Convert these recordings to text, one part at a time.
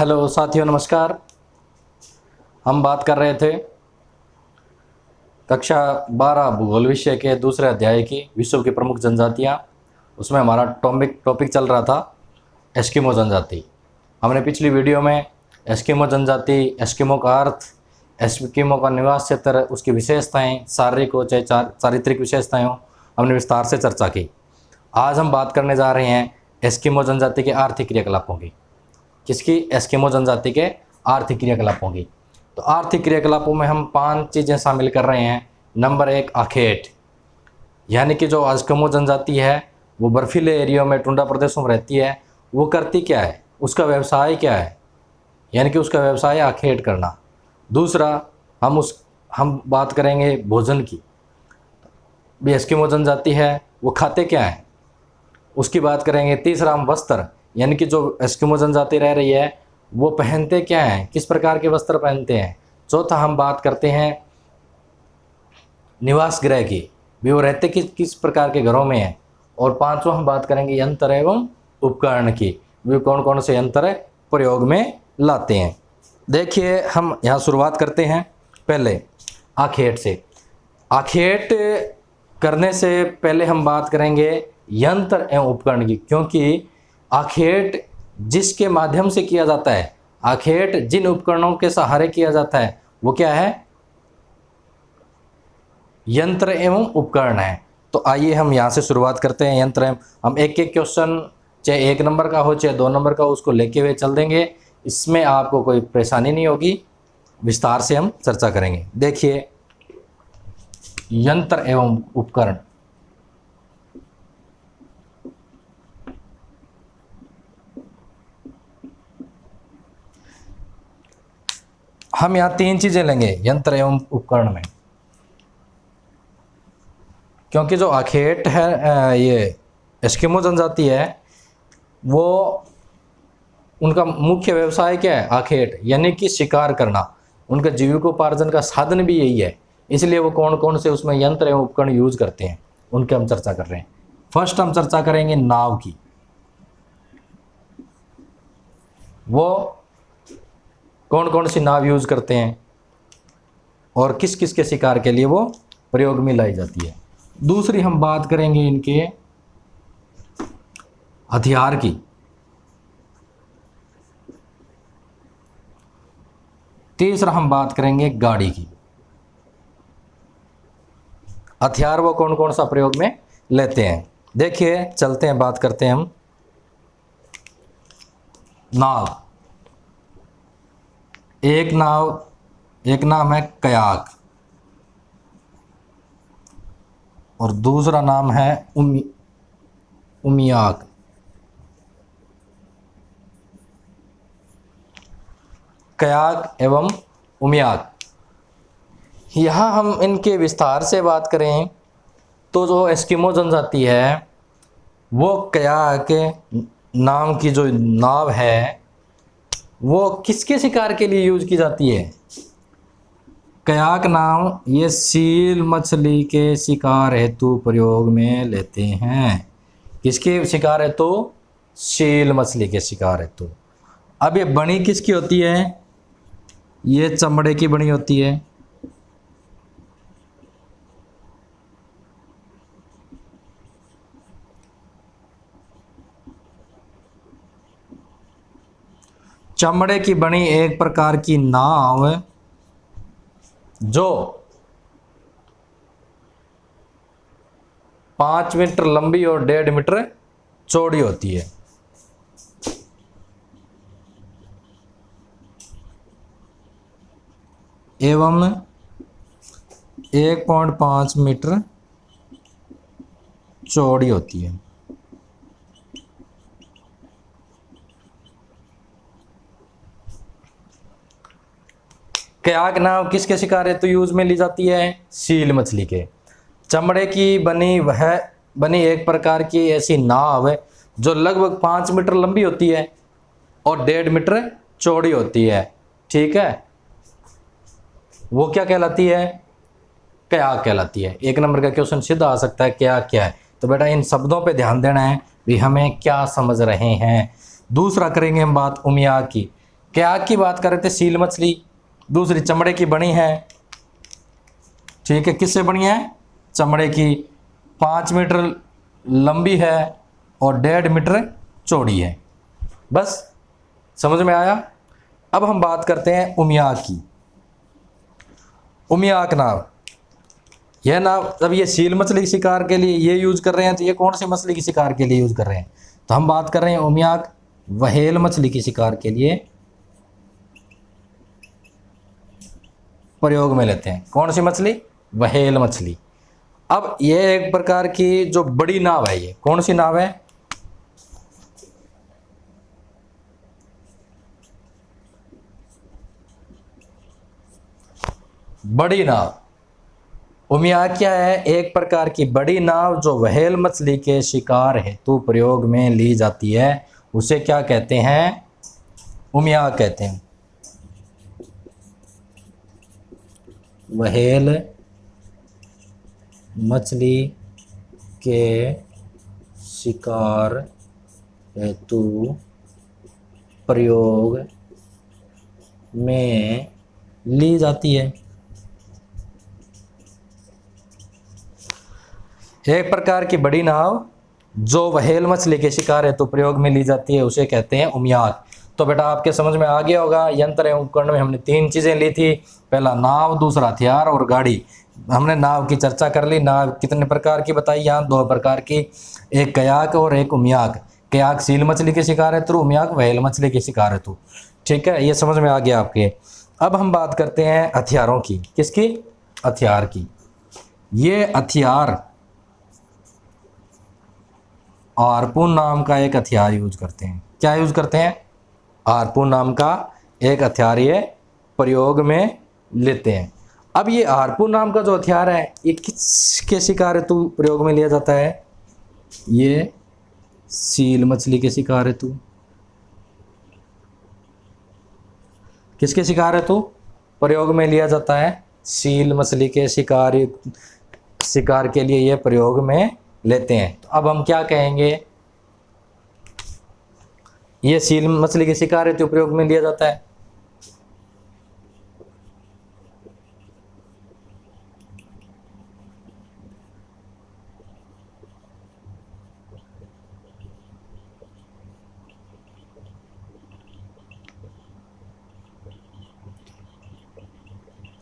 Hello साथियों, नमस्कार। हम बात कर रहे थे कक्षा 12 भूगोल विषय के दूसरे अध्याय की विश्व की प्रमुख जनजातियाँ। उसमें हमारा टॉपिक चल रहा था एस्किमो जनजाति। हमने पिछली वीडियो में एस्किमो जनजाति, एस्किमो का अर्थ, एस्किमो का निवास क्षेत्र, उसकी विशेषताएं, शारीरिक हो चाहे चारित्रिक विशेषताएं हो, हमने विस्तार से चर्चा की। आज हम बात करने जा रहे हैं एस्किमो जनजाति के आर्थिक क्रियाकलापों की। किसकी? एस्किमो जनजाति के आर्थिक क्रियाकलापों की। तो आर्थिक क्रियाकलापों में हम 5 चीज़ें शामिल कर रहे हैं। नंबर 1, आखेट, यानी कि जो एस्किमो जनजाति है वो बर्फीले एरियो में, टुंडा प्रदेशों में रहती है। वो करती क्या है, उसका व्यवसाय क्या है, यानी कि उसका व्यवसाय आखेट करना। दूसरा, हम बात करेंगे भोजन की। भी एस्किमो जनजाति है वो खाते क्या है, उसकी बात करेंगे। तीसरा, हम वस्त्र, यानी कि जो एस्किमो जनजाति रह रही है वो पहनते क्या हैं, किस प्रकार के वस्त्र पहनते हैं। चौथा, हम बात करते हैं निवास गृह की, भी वो रहते किस प्रकार के घरों में हैं। और पांचवा, हम बात करेंगे यंत्र एवं उपकरण की, वे कौन कौन से यंत्र प्रयोग में लाते हैं। देखिए, हम यहाँ शुरुआत करते हैं पहले आखेट से। आखेट करने से पहले हम बात करेंगे यंत्र एवं उपकरण की, क्योंकि आखेट जिसके माध्यम से किया जाता है, आखेट जिन उपकरणों के सहारे किया जाता है वो क्या है, यंत्र एवं उपकरण है। तो आइए हम यहाँ से शुरुआत करते हैं। यंत्र एवं, हम एक एक क्वेश्चन, चाहे 1 नंबर का हो चाहे 2 नंबर का, उसको लेके हुए चल देंगे। इसमें आपको कोई परेशानी नहीं होगी, विस्तार से हम चर्चा करेंगे। देखिए, यंत्र एवं उपकरण। हम यहाँ 3 चीजें लेंगे यंत्र एवं उपकरण में, क्योंकि जो आखेट है, ये एस्किमो जनजाति है, वो उनका मुख्य व्यवसाय क्या है, आखेट, यानी कि शिकार करना। उनका जीविकोपार्जन का साधन भी यही है। इसलिए वो कौन कौन से उसमें यंत्र एवं उपकरण यूज करते हैं, उनके हम चर्चा कर रहे हैं। फर्स्ट हम चर्चा करेंगे नाव की। वो कौन कौन सी नाव यूज करते हैं और किस किस के शिकार के लिए वो प्रयोग में लाई जाती है। दूसरी, हम बात करेंगे इनके हथियार की। तीसरा, हम बात करेंगे गाड़ी की। हथियार वो कौन कौन सा प्रयोग में लेते हैं। देखिए, चलते हैं, बात करते हैं हम नाव। एक नाम है कयाक और दूसरा नाम है उमियाक। कयाक एवं उमियाक, यहाँ हम इनके विस्तार से बात करें तो जो एस्किमो जनजाति है वो कयाक नाम की जो नाव है वो किसके शिकार के लिए यूज की जाती है। कयाक नाव ये सील मछली के शिकार हेतु प्रयोग में लेते हैं। किसके शिकार हेतु? सील मछली के शिकार हेतु। अब ये बनी किसकी होती है? ये चमड़े की बनी होती है। चमड़े की बनी एक प्रकार की नाव जो 5 मीटर लंबी और 1.5 मीटर चौड़ी होती है। एवं 1.5 मीटर चौड़ी होती है। कयाक नाव किसके शिकार हेतु यूज में ली जाती है? सील मछली के। चमड़े की बनी एक प्रकार की ऐसी नाव है जो लगभग 5 मीटर लंबी होती है और 1.5 मीटर चौड़ी होती है। ठीक है, वो क्या कहलाती है? कयाक कहलाती है। 1 नंबर का क्वेश्चन सीधा आ सकता है, कयाक क्या है। तो बेटा इन शब्दों पे ध्यान देना है भी हमें क्या समझ रहे हैं। दूसरा करेंगे हम बात उमियाक की। कयाक की बात कर रहे थे, सील मछली। दूसरी चमड़े की बनी है, ठीक है, किससे बनी है? चमड़े की। 5 मीटर लंबी है और 1.5 मीटर चौड़ी है। बस समझ में आया। अब हम बात करते हैं उमियाक की। उमियाक नाव, यह नाव, अब ये सील मछली की शिकार के लिए ये यूज कर रहे हैं, तो ये कौन सी मछली की शिकार के लिए यूज कर रहे हैं? तो हम बात कर रहे हैं उमियाक व्हेल मछली की शिकार के लिए प्रयोग में लेते हैं। कौन सी मछली? व्हेल मछली। अब ये एक प्रकार की जो बड़ी नाव है, ये कौन सी नाव है? बड़ी नाव। उमियाक क्या है? एक प्रकार की बड़ी नाव जो व्हेल मछली के शिकार हेतु प्रयोग में ली जाती है, उसे क्या कहते हैं? उमियाक कहते हैं। व्हेल मछली के शिकार हेतु प्रयोग में ली जाती है। एक प्रकार की बड़ी नाव जो व्हेल मछली के शिकार हेतु प्रयोग में ली जाती है, उसे कहते हैं उमियाक। तो बेटा आपके समझ में आ गया होगा, यंत्र एवं उपकरण में हमने 3 चीजें ली थी। पहला नाव, दूसरा हथियार और गाड़ी। हमने नाव की चर्चा कर ली। नाव कितने प्रकार की बताई? यहाँ 2 प्रकार की, एक कयाक और एक उमियाक। कयाक सील मछली के शिकार हेतु, उमियाक व्हेल मछली के शिकार हेतु। ठीक है, ये समझ में आ गया आपके। अब हम बात करते हैं हथियारों की। किसकी? हथियार की। ये हथियार हार्पून नाम का एक हथियार यूज करते हैं। क्या यूज करते हैं? हार्पून नाम का एक हथियार ये प्रयोग में लेते हैं। अब ये हार्पून नाम का जो हथियार है, ये किसके शिकार हेतु प्रयोग में लिया जाता है? ये सील मछली के शिकार हेतु। किसके शिकार हेतु प्रयोग में लिया जाता है? सील मछली के शिकार के लिए ये प्रयोग में लेते हैं। तो अब हम क्या कहेंगे? ये सील मछली के शिकार हेतु प्रयोग में लिया जाता है।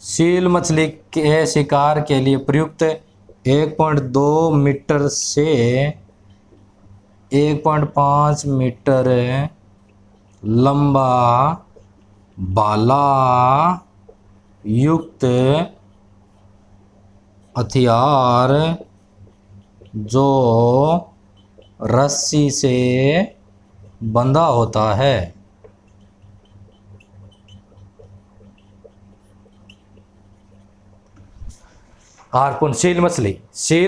सील मछली के शिकार के लिए प्रयुक्त 1.2 मीटर से 1.5 मीटर लंबा भाला युक्त हथियार जो रस्सी से बंधा होता है। हार्पून, सील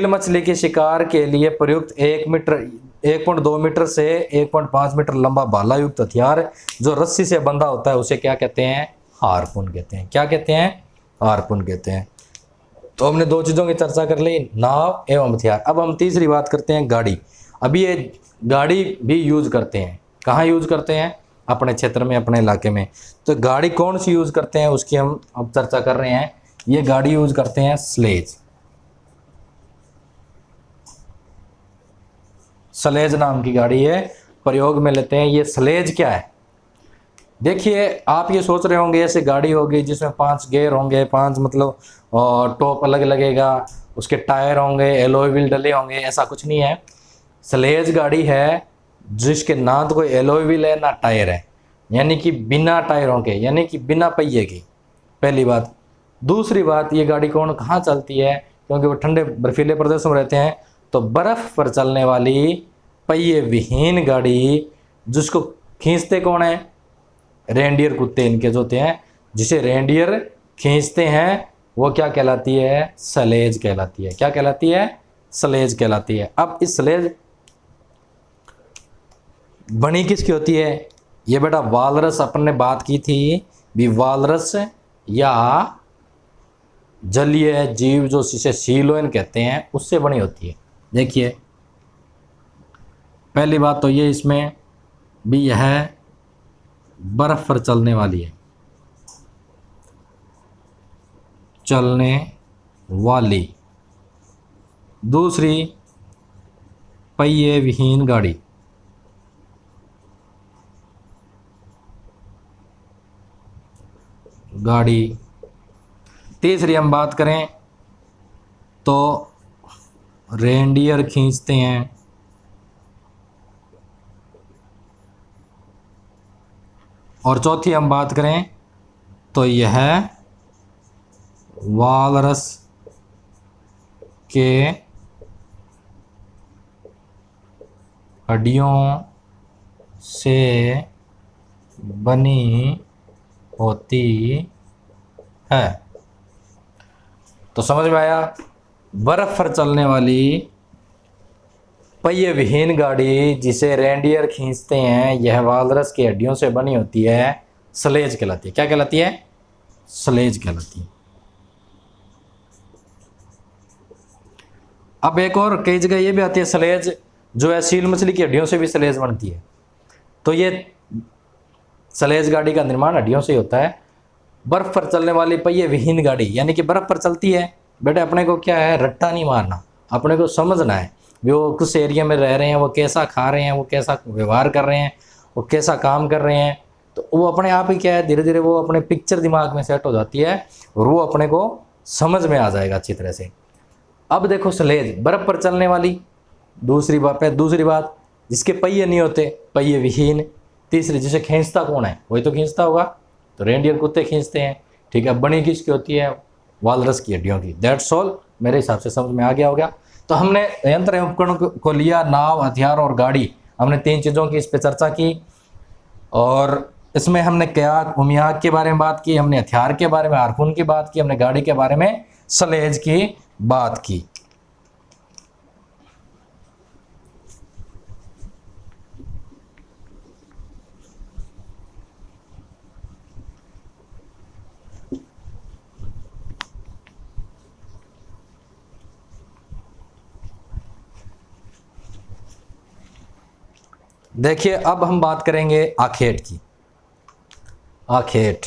मछली के शिकार के लिए प्रयुक्त 1.2 मीटर से 1.5 मीटर लंबा भाला युक्त हथियार जो रस्सी से बंधा होता है, उसे क्या कहते हैं? हार्पून कहते हैं। क्या कहते हैं? हार्पून कहते हैं। तो हमने 2 चीज़ों की चर्चा कर ली, नाव एवं हथियार। अब हम तीसरी बात करते हैं, गाड़ी। अभी ये गाड़ी भी यूज करते हैं। कहाँ यूज करते हैं? अपने क्षेत्र में, अपने इलाके में। तो गाड़ी कौन सी यूज करते हैं उसकी हम अब चर्चा कर रहे हैं। ये गाड़ी यूज करते हैं स्लेज। स्लेज नाम की गाड़ी है, प्रयोग में लेते हैं। ये स्लेज क्या है? देखिए, आप ये सोच रहे होंगे ऐसे गाड़ी होगी जिसमें 5 गेयर होंगे, 5 मतलब और टॉप अलग लगेगा, उसके टायर होंगे, एलॉय व्हील डले होंगे। ऐसा कुछ नहीं है। स्लेज गाड़ी है जिसके ना तो कोई एलॉय व्हील है ना टायर है, यानी कि बिना टायरों के, यानी कि बिना पहिए की। पहली बात। दूसरी बात, ये गाड़ी कहाँ चलती है? क्योंकि वो ठंडे बर्फीले प्रदेशों में रहते हैं, तो बर्फ पर चलने वाली पहिए विहीन गाड़ी, जिसको खींचते कौन है? रेंडियर कुत्ते इनके जो होते हैं, जिसे रेंडियर खींचते हैं, वो क्या कहलाती है? स्लेज कहलाती है। क्या कहलाती है? स्लेज कहलाती है। अब इस स्लेज बनी किसकी होती है? ये बेटा वालरस, अपन ने बात की थी भी, वालरस या जलीय जीव जो जिसे सीलोइन कहते हैं, उससे बनी होती है। देखिए, पहली बात तो ये इसमें भी यह बर्फ पर चलने वाली है, चलने वाली। दूसरी, पहिए विहीन गाड़ी, गाड़ी। तीसरी हम बात करें तो रेंडियर खींचते हैं, और चौथी हम बात करें तो यह वालरस के हड्डियों से बनी होती है। तो समझ में आया, बर्फ पर चलने वाली पहिए विहीन गाड़ी जिसे रेंडियर खींचते हैं, यह वालरस की हड्डियों से बनी होती है, स्लेज कहलाती है। क्या कहलाती है? स्लेज कहलाती है। अब एक और कई जगह ये भी आती है स्लेज, जो है सील मछली की हड्डियों से भी स्लेज बनती है। तो ये स्लेज गाड़ी का निर्माण हड्डियों से ही होता है। बर्फ पर चलने वाली पहिए विहीन गाड़ी यानी कि बर्फ पर चलती है। बेटे अपने को क्या है, रट्टा नहीं मारना, अपने को समझना है वो किस एरिया में रह रहे हैं, वो कैसा खा रहे हैं, वो कैसा व्यवहार कर रहे हैं, वो कैसा काम कर रहे हैं। तो वो अपने आप ही क्या है, धीरे धीरे वो अपने पिक्चर दिमाग में सेट हो जाती है और वो अपने को समझ में आ जाएगा अच्छी तरह से। अब देखो स्लेज बर्फ पर चलने वाली, दूसरी बात जिसके पहिए नहीं होते, पहिए विहीन। तीसरी, जिसे खींचता कौन है, वही तो खींचता होगा, तो रेंडियर कुत्ते खींचते हैं। ठीक है, बनी किसकी होती है? वालरस की हड्डियों की। दैट्स ऑल, मेरे हिसाब से समझ में आ गया होगा। तो हमने यंत्र एवं उपकरणों को लिया, नाव, हथियार और गाड़ी, हमने 3 चीज़ों की इस पर चर्चा की। और इसमें हमने कयाक, उमियाक के बारे में बात की, हमने हथियार के बारे में हारपून की बात की, हमने गाड़ी के बारे में स्लेज की बात की। देखिए अब हम बात करेंगे आखेट की। आखेट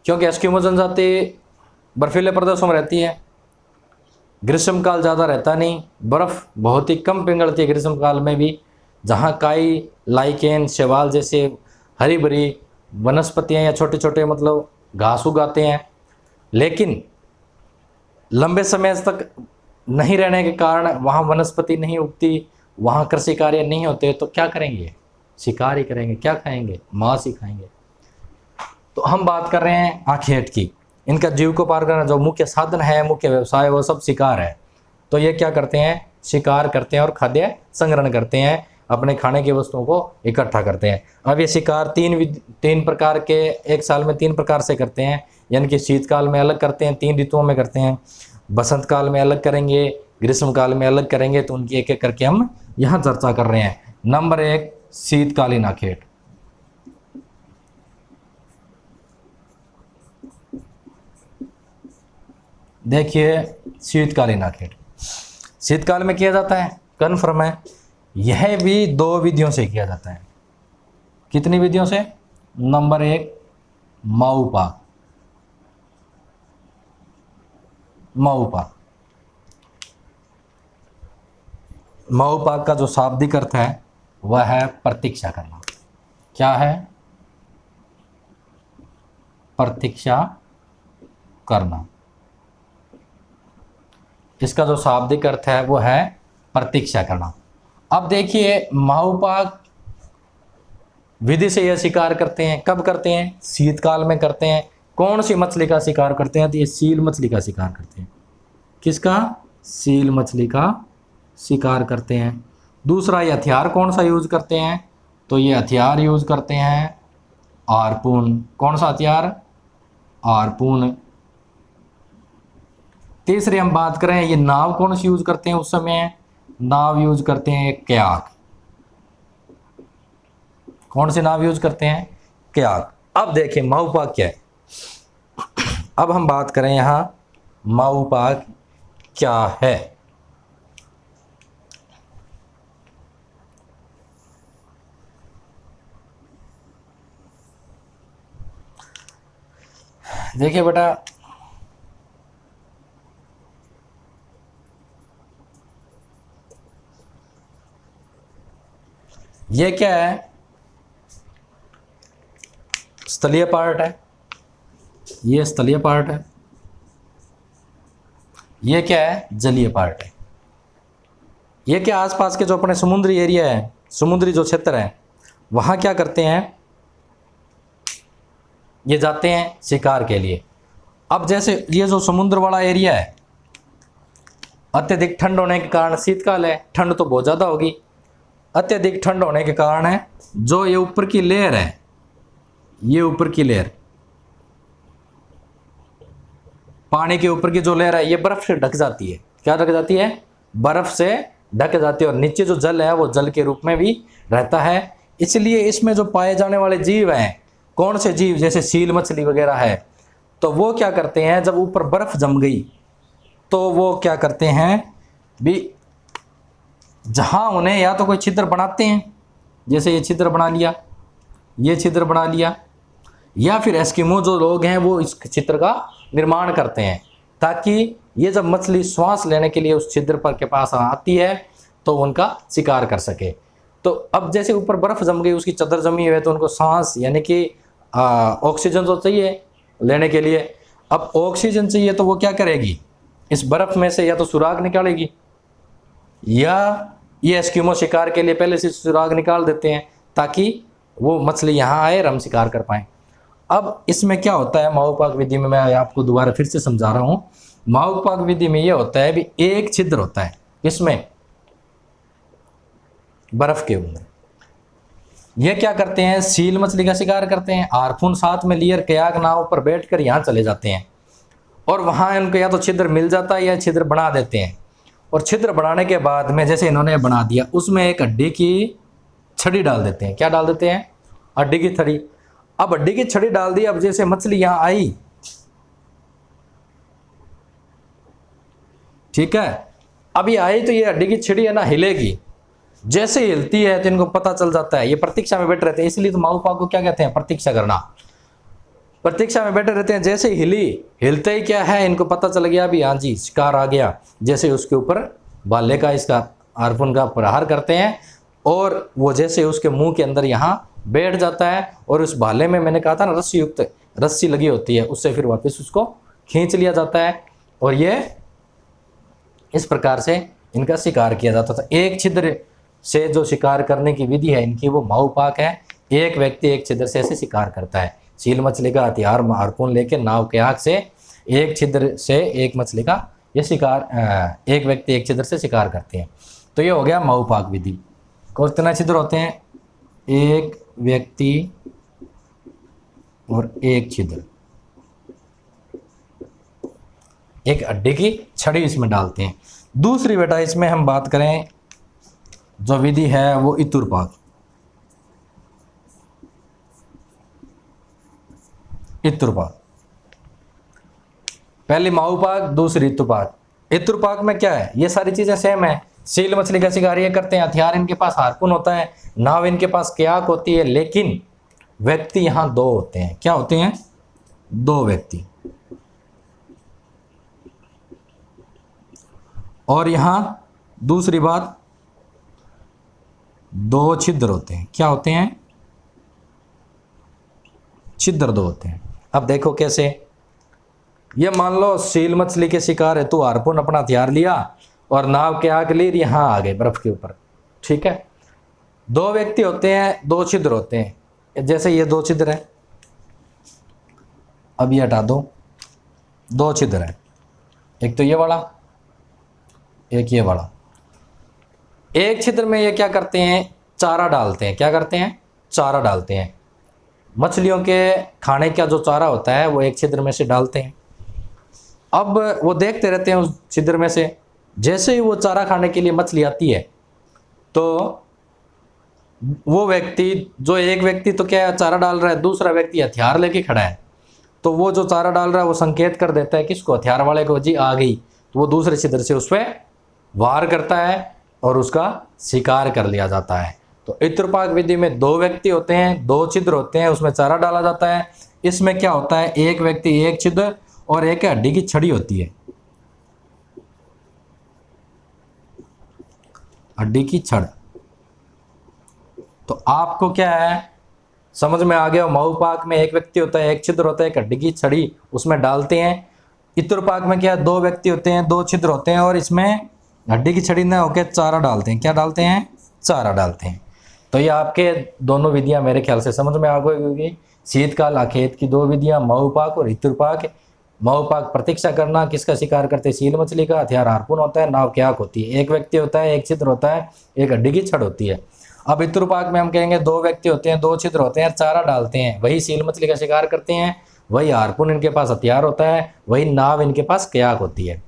क्योंकि एस्किमो जनजाति बर्फीले प्रदेशों में रहती है, ग्रीष्मकाल ज़्यादा रहता नहीं, बर्फ़ बहुत ही कम पिघलती है ग्रीष्मकाल में भी। जहाँ काई, लाइकेन, शैवाल जैसे हरी भरी वनस्पतियाँ या छोटे छोटे मतलब घास उगाते हैं, लेकिन लंबे समय तक नहीं रहने के कारण वहाँ वनस्पति नहीं उगती, वहाँ कृषि कार्य नहीं होते, तो क्या करेंगे? शिकार ही करेंगे। क्या खाएंगे? मांस ही खाएंगे। तो हम बात कर रहे हैं आखेट की। इनका जीविकोपार्जन करना जो मुख्य साधन है, मुख्य व्यवसाय, वो सब शिकार है। तो ये क्या करते हैं? शिकार करते हैं और खाद्य संग्रहण करते हैं, अपने खाने की वस्तुओं को इकट्ठा करते हैं। अब ये शिकार तीन प्रकार के, एक साल में 3 प्रकार से करते हैं, यानी कि शीतकाल में अलग करते हैं, 3 ऋतुओं में करते हैं, बसंत काल में अलग करेंगे, ग्रीष्मकाल में अलग करेंगे। तो उनकी एक एक करके हम यहाँ चर्चा कर रहे हैं। नंबर 1, शीतकालीन आखेट। देखिए शीतकालीन आखेट शीतकाल में किया जाता है, कन्फर्म है। यह भी 2 विधियों से किया जाता है। कितनी विधियों से? नंबर 1, माऊपाक। माऊपाक का जो शाब्दिक अर्थ है वह है प्रतीक्षा करना। क्या है? प्रतीक्षा करना। इसका जो शाब्दिक अर्थ है वो है प्रतीक्षा करना। अब देखिए माऊपाक विधि से यह शिकार करते हैं। कब करते हैं? शीतकाल में करते हैं। कौन सी मछली का शिकार करते हैं? तो ये सील मछली का शिकार करते हैं। किसका? सील मछली का शिकार करते हैं। दूसरा, ये हथियार कौन सा यूज करते हैं? तो ये हथियार यूज करते हैं हारपून। कौन सा हथियार? हारपून। तीसरी हम बात करें, ये नाव कौन सी यूज करते हैं उस समय? नाव यूज करते हैं कयाक। कौन सी नाव यूज करते हैं? कयाक। अब देखिए माऊपाक क्या है। अब हम बात करें यहाँ, माऊपाक क्या है? देखिए बेटा, ये क्या है, स्थलीय पार्ट है, ये स्थलीय पार्ट है, ये क्या है, जलीय पार्ट है। ये क्या, आसपास के जो अपने समुद्री एरिया है, समुद्री जो क्षेत्र है, वहाँ क्या करते हैं, ये जाते हैं शिकार के लिए। अब जैसे ये जो समुद्र वाला एरिया है, अत्यधिक ठंड होने के कारण, शीतकाल है, ठंड तो बहुत ज़्यादा होगी, अत्यधिक ठंड होने के कारण है जो ये ऊपर की लेयर है, ये ऊपर की लेयर, पानी के ऊपर की जो लेयर है, ये बर्फ से ढक जाती है। क्या ढक जाती है, बर्फ से ढक जाती है। और नीचे जो जल है वो जल के रूप में भी रहता है। इसलिए इसमें जो पाए जाने वाले जीव हैं, कौन से जीव, जैसे सील मछली वगैरह है, तो वो क्या करते हैं, जब ऊपर बर्फ जम गई तो वो क्या करते हैं भी, जहाँ उन्हें या तो कोई छिद्र बनाते हैं, जैसे ये छिद्र बना लिया, ये छिद्र बना लिया, या फिर एस्किमो जो लोग हैं वो इस छिद्र का निर्माण करते हैं, ताकि ये जब मछली श्वास लेने के लिए उस छिद्र पर के पास आती है तो उनका शिकार कर सके। तो अब जैसे ऊपर बर्फ़ जम गई, उसकी चादर जमी हुई है, तो उनको सांस यानी कि ऑक्सीजन तो चाहिए लेने के लिए। अब ऑक्सीजन चाहिए तो वो क्या करेगी, इस बर्फ़ में से या तो सुराग निकालेगी, या ये एस्किमो शिकार के लिए पहले से सुराग निकाल देते हैं ताकि वो मछली यहाँ आए और हम शिकार कर पाएँ। अब इसमें क्या होता है, माओपाक विधि में, मैं आपको दोबारा फिर से समझा रहा हूँ। माओपाक विधि में ये होता है भी, एक छिद्र होता है इसमें बर्फ के ऊपर, ये क्या करते हैं, सील मछली का शिकार करते हैं, हार्पून साथ में लियर कयाक नाव पर बैठकर यहाँ चले जाते हैं, और वहाँ इनको या तो छिद्र मिल जाता है या छिद्र बना देते हैं। और छिद्र बनाने के बाद में जैसे इन्होंने बना दिया, उसमें एक हड्डी की छड़ी डाल देते हैं। क्या डाल देते हैं, हड्डी की छड़ी। अब हड्डी की छड़ी डाल दी, अब जैसे मछली यहाँ आई, ठीक है, अब ये आई तो ये हड्डी की छड़ी है ना हिलेगी, जैसे हिलती है तो इनको पता चल जाता है, ये प्रतीक्षा में बैठे रहते हैं। इसलिए तो माओपाक को क्या कहते हैं, प्रतीक्षा करना, प्रतीक्षा में बैठे रहते हैं। जैसे हिली, हिलते ही क्या है, इनको पता चल गया भी हाँ जी शिकार आ गया, जैसे उसके ऊपर भाले का, इसका हार्पून का प्रहार करते हैं, और वो जैसे उसके मुंह के अंदर यहाँ बैठ जाता है, और उस भाले में मैंने कहा था ना रस्सी युक्त रस्सी लगी होती है, उससे फिर वापस उसको खींच लिया जाता है, और ये इस प्रकार से इनका शिकार किया जाता था। एक छिद्र से जो शिकार करने की विधि है इनकी, वो माओपाक है। एक व्यक्ति एक छिद्र से ऐसे शिकार करता है। सील मछली का हथियार हार्पून लेके नाव के आग से एक छिद्र से एक मछली का ये शिकार, एक व्यक्ति एक छिद्र से शिकार करते हैं। तो ये हो गया माओपाक विधि। कितने छिद्र होते हैं, एक व्यक्ति और एक छिद्र, एक हड्डी की छड़ी इसमें डालते हैं। दूसरी बेटा इसमें हम बात करें जो विधि है वो इतुरपाक। इतुरपाक पहली माओपाक, दूसरी इतुरपाक। इतुरपाक में क्या है, ये सारी चीजें सेम है। सील मछली का शिकार ये करते हैं, हथियार इनके पास हार्पून होता है, नाव इनके पास कयाक होती है, लेकिन व्यक्ति यहां दो होते हैं। क्या होते हैं, दो व्यक्ति। और यहां दूसरी बात, दो छिद्र होते हैं। क्या होते हैं, छिद्र दो होते हैं। अब देखो कैसे, ये मान लो सील मछली के शिकार है, तो हार्पून अपना हथियार लिया और नाव के आग ली, यहां आ गए बर्फ के ऊपर, ठीक है। दो व्यक्ति होते हैं, दो छिद्र होते हैं। जैसे ये दो छिद्र है, अब ये हटा दो, दो छिद्र है, एक तो ये वाला, एक ये वाला। एक छिद्र में ये क्या करते हैं, चारा डालते हैं। क्या करते हैं, चारा डालते हैं। मछलियों के खाने का जो चारा होता है वो एक छिद्र में से डालते हैं। अब वो देखते रहते हैं उस छिद्र में से, जैसे ही वो चारा खाने के लिए मछली आती है तो वो व्यक्ति, जो एक व्यक्ति तो क्या चारा डाल रहा है, दूसरा व्यक्ति हथियार लेके खड़ा है, तो वो जो चारा डाल रहा है वो संकेत कर देता है किसको, हथियार वाले को, जी आ गई। तो वो दूसरे छिद्र से उस पर वार करता है और उसका शिकार कर लिया जाता है। तो इतुरपाक विधि में दो व्यक्ति होते हैं, दो छिद्र होते हैं, उसमें चारा डाला जाता है, इसमें क्या होता है, एक व्यक्ति एक छिद्र और एक हड्डी की छड़ी होती है, हड्डी की छड़। तो आपको क्या है समझ में आ गया, मऊपाक में एक व्यक्ति होता है, एक छिद्र होता है, एक हड्डी की छड़ी उसमें डालते हैं। इतुरपाक में क्या, दो व्यक्ति होते हैं, दो छिद्र होते हैं और इसमें हड्डी की छड़ी ना होकर चारा डालते हैं। क्या डालते हैं, चारा डालते हैं। तो ये आपके दोनों विधियां मेरे ख्याल से समझ में आ गई होगी। शीतकाल आखेट की दो विधियां, मऊपाक और इतुरपाक। मऊपाक प्रतीक्षा करना, किसका शिकार करते हैं, सील मछली का। हथियार हार्पून होता है, नाव क्याक होती है, एक व्यक्ति होता है, एक छिद्र होता है, एक हड्डी की छड़ होती है। अब इतुरपाक में हम कहेंगे दो व्यक्ति होते हैं, दो छिद्र होते हैं, चारा डालते हैं, वही सील मछली का शिकार करते हैं, वही हार्पून इनके पास हथियार होता है, वही नाव इनके पास क्याक होती है।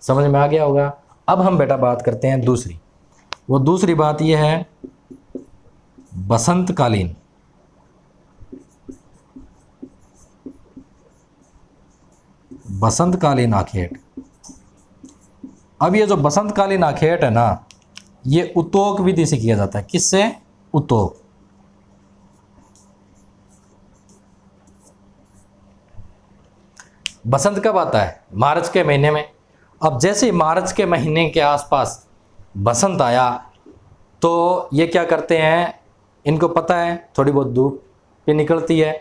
समझ में आ गया होगा। अब हम बेटा बात करते हैं दूसरी। वो दूसरी बात यह है बसंतकालीन। बसंतकालीन आखेट। अब ये जो बसंतकालीन आखेट है ना, ये उतोक विधि से किया जाता है। किससे, उतोक। बसंत कब आता है, मार्च के महीने में। अब जैसे ही मार्च के महीने के आसपास बसंत आया तो ये क्या करते हैं, इनको पता है थोड़ी बहुत धूप भी निकलती है,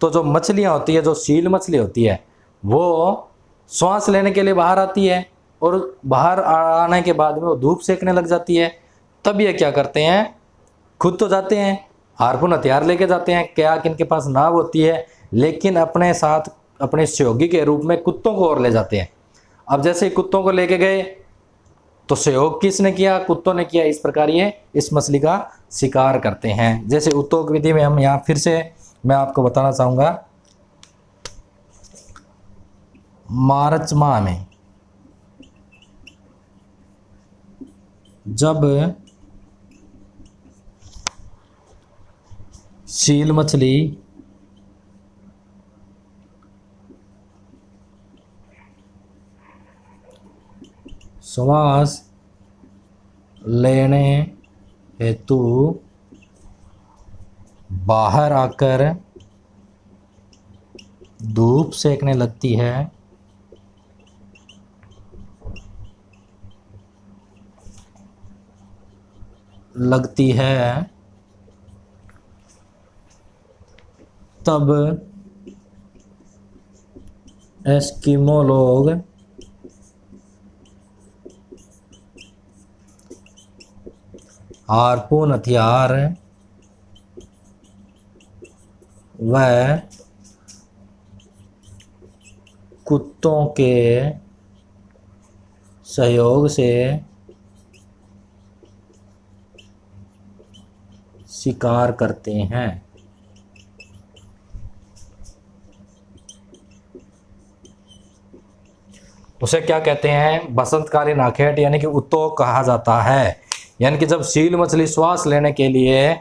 तो जो मछलियाँ होती है, जो सील मछली होती है, वो श्वास लेने के लिए बाहर आती है और बाहर आने के बाद में वो धूप सेकने लग जाती है। तब ये क्या करते हैं, खुद तो जाते हैं, हार्पून हथियार लेके जाते हैं, क्याक इनके पास नाव होती है, लेकिन अपने साथ अपने सहयोगी के रूप में कुत्तों को और ले जाते हैं। अब जैसे ही कुत्तों को लेके गए तो सहयोग किसने किया, कुत्तों ने किया। इस प्रकार ये इस मछली का शिकार करते हैं। जैसे उतोक विधि में हम यहाँ फिर से मैं आपको बताना चाहूँगा, मार्च माह में जब सील मछली श्वास लेने हेतु बाहर आकर धूप सेकने लगती है, तब एस्किमो लोग हार्पून हथियार व कुत्तों के सहयोग से शिकार करते हैं। उसे क्या कहते हैं, बसंतकालीन आखेट यानी कि उतोक कहा जाता है। यानी कि जब सील मछली श्वास लेने के लिए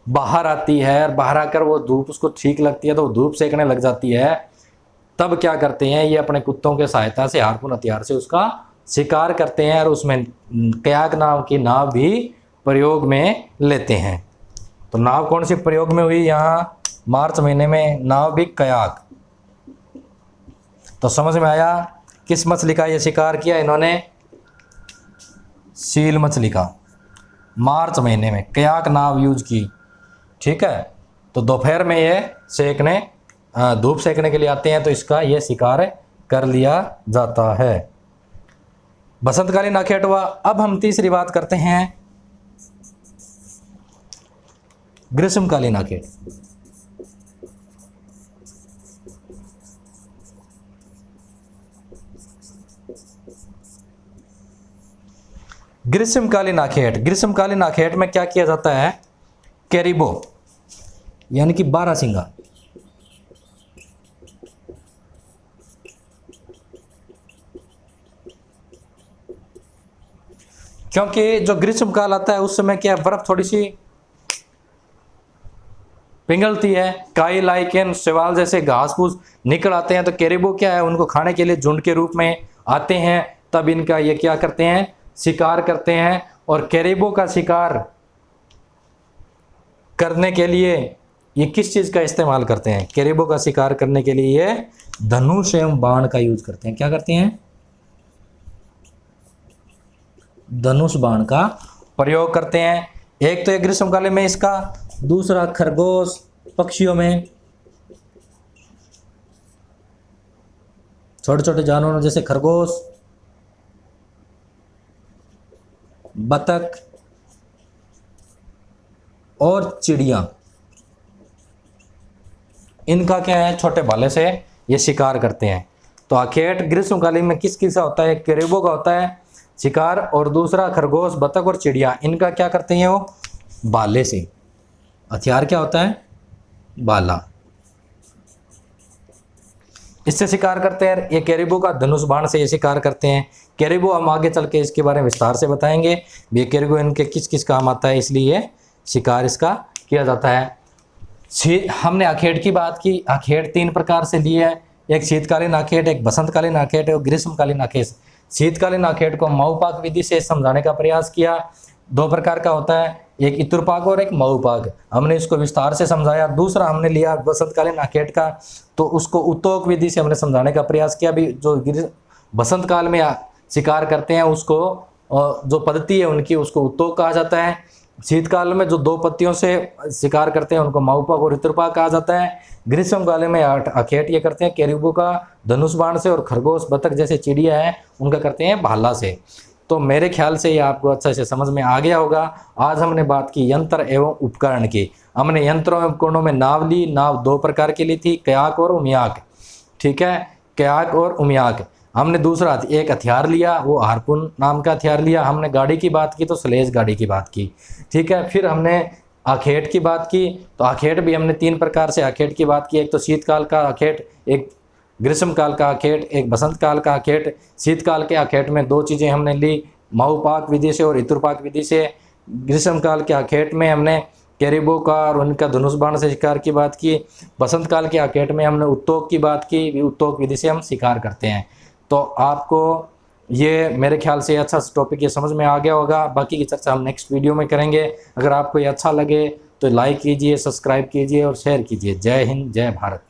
बाहर आती है और बाहर आकर वो धूप उसको ठीक लगती है तो वो धूप सेकने लग जाती है, तब क्या करते हैं, ये अपने कुत्तों के सहायता से हार्पून हथियार से उसका शिकार करते हैं और उसमें क्याक नाव की नाव भी प्रयोग में लेते हैं। तो नाव कौन सी प्रयोग में हुई, यहाँ मार्च महीने में नाव भी क्याक। तो समझ में आया किस मछली का ये शिकार किया इन्होंने, सील मछली का। मार्च महीने में क्याक नाव यूज की, ठीक है। तो दोपहर में ये सेकने धूप सेकने के लिए आते हैं तो इसका ये शिकार कर लिया जाता है। बसंतकालीन आखेट हुआ। अब हम तीसरी बात करते हैं ग्रीष्मकालीन आखेट। ग्रीष्मकालीन आखेट, ग्रीष्मकालीन आखेट में क्या किया जाता है, कैरिबो यानी कि बारहसिंगा। क्योंकि जो ग्रीष्मकाल आता है उस समय क्या बर्फ थोड़ी सी पिघलती है, काई लाइकेन शैवाल जैसे घास फूस निकल आते हैं, तो कैरिबो क्या है, उनको खाने के लिए झुंड के रूप में आते हैं। तब इनका ये क्या करते हैं, शिकार करते हैं। और कैरिबो का शिकार करने के लिए ये किस चीज़ का इस्तेमाल करते हैं? कैरिबो का शिकार करने के लिए ये धनुष एवं बाण का यूज करते हैं। क्या करते हैं? धनुष बाण का प्रयोग करते हैं। एक तो एक ग्रीष्मकालीन में इसका, दूसरा खरगोश पक्षियों में, छोटे छोटे जानवरों जैसे खरगोश, बतख और चिड़िया, इनका क्या है, छोटे भाले से ये शिकार करते हैं। तो आखेट ग्रीष्मकालीन में किस किस का होता है? कैरिबो का होता है शिकार, और दूसरा खरगोश, बतख और चिड़िया, इनका क्या करते हैं? वो भाले से। हथियार क्या होता है? भाला, इससे शिकार करते हैं। ये कैरिबो का धनुष बाण से ये शिकार करते हैं। कैरिबो हम आगे चल के इसके बारे में विस्तार से बताएंगे। ये कैरिबो इनके किस किस काम आता है, इसलिए शिकार इसका किया जाता है। हमने आखेट की बात की। आखेट 3 प्रकार से ली है, एक शीतकालीन आखेट, एक बसंतकालीन आखेट और ग्रीष्मकालीन आखेट। शीतकालीन आखेट को माऊपाक विधि से समझाने का प्रयास किया। 2 प्रकार का होता है, एक इतुरपाक और एक माऊपाक, हमने इसको विस्तार से समझाया। दूसरा हमने लिया बसंतकालीन आखेट का, तो उसको उत्तोक विधि से हमने समझाने का प्रयास किया। भी जो बसंत काल में शिकार करते हैं उसको, जो पद्धति है उनकी, उसको उत्तोक कहा जाता है। शीतकाल में जो 2 पत्तियों से शिकार करते हैं उनको माऊपाक और इतुरपाक कहा जाता है। ग्रीष्मकाल में आखेट ये करते हैं कैरिबो का धनुष बाण से, और खरगोश, बतख जैसे चिड़िया है उनका करते हैं भाला से। तो मेरे ख्याल से ये आपको अच्छा से समझ में आ गया होगा। आज हमने बात की यंत्र एवं उपकरण की। हमने यंत्रों एवं उपकरणों में नाव ली। नाव 2 प्रकार की ली थी, कयाक और उमियाक। ठीक है, कयाक और उमियाक। हमने दूसरा एक हथियार लिया, वो हारपून नाम का हथियार लिया। हमने गाड़ी की बात की तो स्लेज गाड़ी की बात की। ठीक है, फिर हमने आखेट की बात की। तो आखेट भी हमने 3 प्रकार से आखेट की बात की। एक तो शीतकाल का आखेट, एक ग्रीष्मकाल का आखेट, एक बसंत काल का आखेट। शीतकाल के आखेट में 2 चीज़ें हमने ली, माऊपाक विधि से और इतुरपाक विधि से। ग्रीष्मकाल के आखेट में हमने कैरिबो का और उनका धनुष बाण से शिकार की बात की। बसंत काल के आखेट में हमने उत्तोक की बात की, उत्तोक विधि से हम शिकार करते हैं। तो आपको ये मेरे ख्याल से अच्छा टॉपिक ये समझ में आ गया होगा। बाकी की चर्चा हम नेक्स्ट वीडियो में करेंगे। अगर आपको ये अच्छा लगे तो लाइक कीजिए, सब्सक्राइब कीजिए और शेयर कीजिए। जय हिंद, जय भारत।